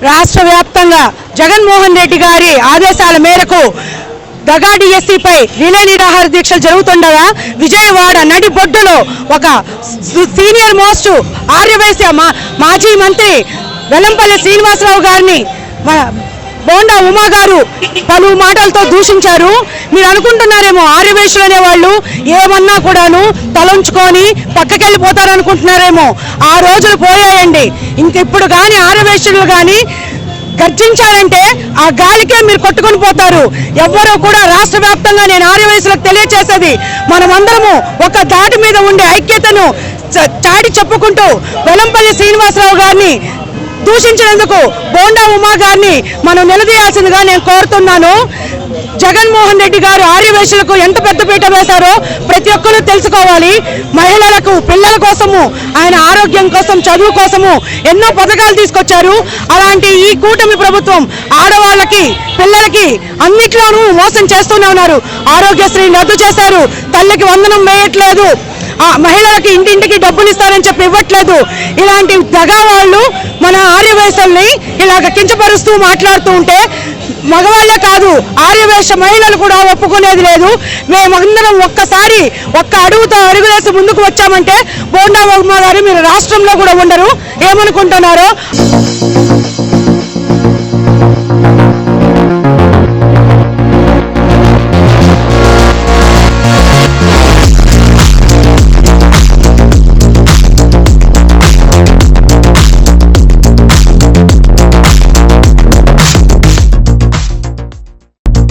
రాష్ట్ర వ్యాప్తంగా జగన్మోహన్ రెడ్డి గారి ఆదేశాల మేరకు దగా డిఎస్సీపై రిలే నిరాహార దీక్షలు జరుగుతుండగా విజయవాడ నడిబొడ్డులో ఒక సీనియర్ మోస్ట్ ఆర్యవైశ్య మాజీ మంత్రి వెల్లంపల్లి శ్రీనివాసరావు గారిని బోండా ఉమా గారు పలు మాటలతో దూషించారు. మీరు అనుకుంటున్నారేమో ఆర్యవైశ్యులు అనేవాళ్ళు ఏమన్నా కూడాను తలంచుకొని పక్కకెళ్ళిపోతారనుకుంటున్నారేమో. ఆ రోజులు పోయాయండి. ఇంకిప్పుడు కానీ ఆర్యవైశ్యులు కానీ గర్జించారంటే ఆ గాలికే మీరు కొట్టుకొని పోతారు. ఎవ్వరూ కూడా రాష్ట్ర వ్యాప్తంగా నేను ఆర్యవైశ్యులకు తెలియచేసేది, మనమందరము ఒక దాటి మీద ఉండే ఐక్యతను చాటి చెప్పుకుంటూ వెల్లంపల్లి శ్రీనివాసరావు గారిని దూషించినందుకు బోండా ఉమా గారిని మనం నిలదీయాల్సిందిగా నేను కోరుతున్నాను. జగన్మోహన్ రెడ్డి గారు ఆర్యవైశ్యులకు ఎంత పెద్దపీట వేశారో ప్రతి ఒక్కరూ తెలుసుకోవాలి. మహిళలకు, పిల్లల కోసము, ఆయన ఆరోగ్యం కోసం, చదువు కోసము ఎన్నో పథకాలు తీసుకొచ్చారు. అలాంటి ఈ కూటమి ప్రభుత్వం ఆడవాళ్ళకి, పిల్లలకి అన్నిట్లోనూ మోసం చేస్తూనే ఉన్నారు. ఆరోగ్యశ్రీని రద్దు చేశారు, తల్లికి వందనం వేయట్లేదు, మహిళలకి ఇంటింటికి డబ్బులు ఇస్తారని చెప్పి ఇవ్వట్లేదు. ఇలాంటి దగా వాళ్ళు మన ఆర్యవైశ్యుల్ని ఇలాగ కించపరుస్తూ మాట్లాడుతూ ఉంటే మగవాళ్లే కాదు ఆర్యవైశ్య మహిళలు కూడా ఒప్పుకునేది లేదు. మేమందరం ఒక్కసారి ఒక్క అడుగులేసి ముందుకు వచ్చామంటే బోండా ఉమా గారు మీరు రాష్ట్రంలో కూడా ఉండరు. ఏమనుకుంటున్నారో